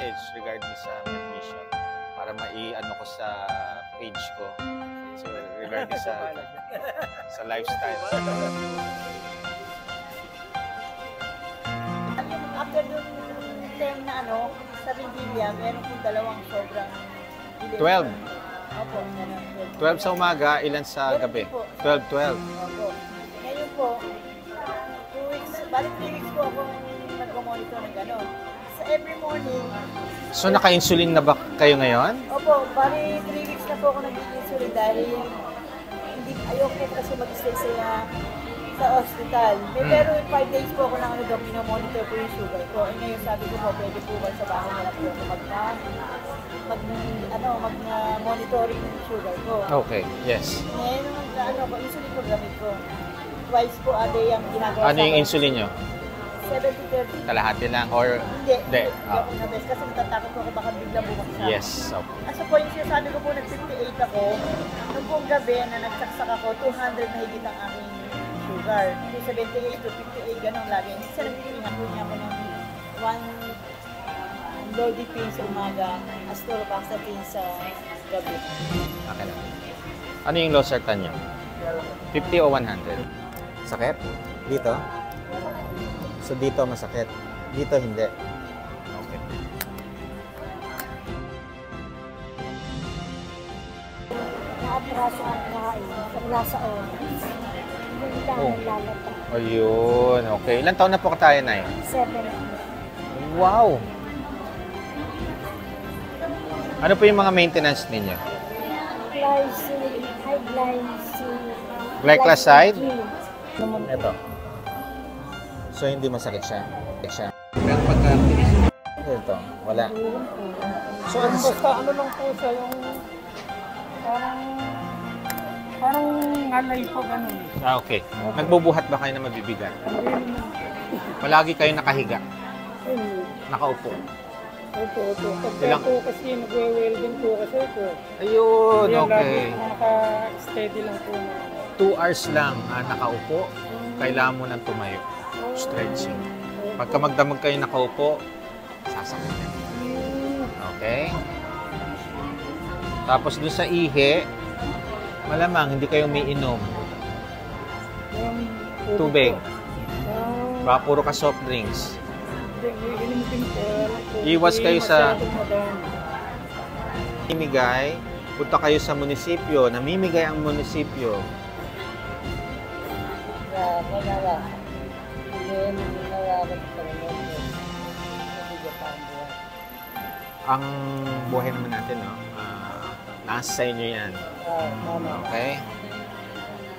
message regarding sa admission para mai-ano ko sa page ko. So, regarding sa lifestyle. After yung term na ano, sa Rindilia, meron pong dalawang sobrang 12. Opo, 12 sa umaga, ilan sa gabi? 12. Opo. Ngayon po, 2 weeks, balik 3 weeks po ako nag-monitor ng gano'n. Sa every morning. So, naka-insulin na ba kayo ngayon? Opo, bali 3 weeks na po ako nag-insulin dahil ayoko po kasi mag-stay sa hospital. Pero 5 days po ako lang monitor po yung sugar ko. Eh ngayon sabi ko po, pwede po ba sa bahay na po ako mag-monitoring yung sugar ko. Okay, yes. Ngayon, insulin ko gamit ko. Twice po a day ang ginagawa Ano yung insulin nyo? 70-30. Kalahati lang or... Hindi. Kasi natatakot ko baka bigla bumagsak. Yes. Okay. As po yung sinasabi ko po, nag-58 ako. Nung pong gabi na nagsaksak ako, 200 na higit ang aking sugar. 78 to 58, ganun lagi. Minsan nagpipilingan po niya ako ng 1 Lodipine sa umaga, Atorvastatin sa gabi. Okay lang. Ano yung losartan nyo? 50 o 100? Sakit? Dito? So dito masakit. Dito hindi. Okay. Naatraso ang kain sa nasa oras. Hindi lang lalata. Ayun. Okay. Ilan taon na po tayo, Nay? 7. Wow! Ano po yung mga maintenance ninyo? High Glycoside? Ito. So, hindi masakit siya. Pero pagka... Ito, wala. So, basta ano lang po siya yung parang ngalay po ganun. Okay. Nagbubuhat ba kayo na mabibigat? Palagi kayo nakahiga? Nakaupo? Opo. Ilang... po kasi nagwe-welding po kasi po. Ayun, okay. Naka-steady lang po. 2 hours lang nakaupo, kailangan mo nang tumayo. Stretching. Pagka magdamag kayo nakaupo, sasakitin. Okay? Tapos doon sa ihi, malamang hindi kayo umiinom. Tubig. Baka puro ka soft drinks. Iwas kayo sa namimigay. Punta kayo sa munisipyo. Namimigay ang munisipyo. Ang buhay naman natin, no? Nasa sa inyo yan. Okay?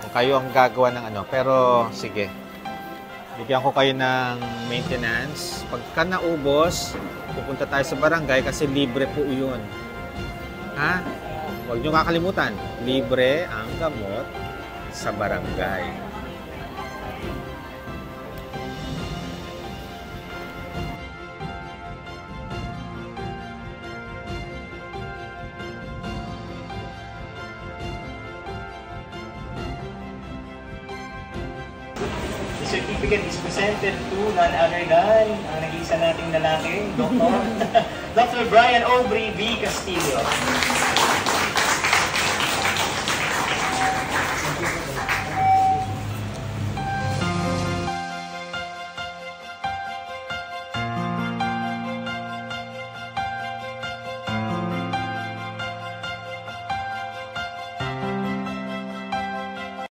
Kung kayo ang gagawa ng ano. Pero, sige. Bigyan ko kayo ng maintenance. Pagka naubos, pupunta tayo sa barangay kasi libre po yun. Ha? Huwag nyo kakalimutan. Libre ang gamot sa barangay. The certificate is presented to none other than ang nag-iisa nating lalaki, Dr. Dr. Brian Aubrey V. Castillo.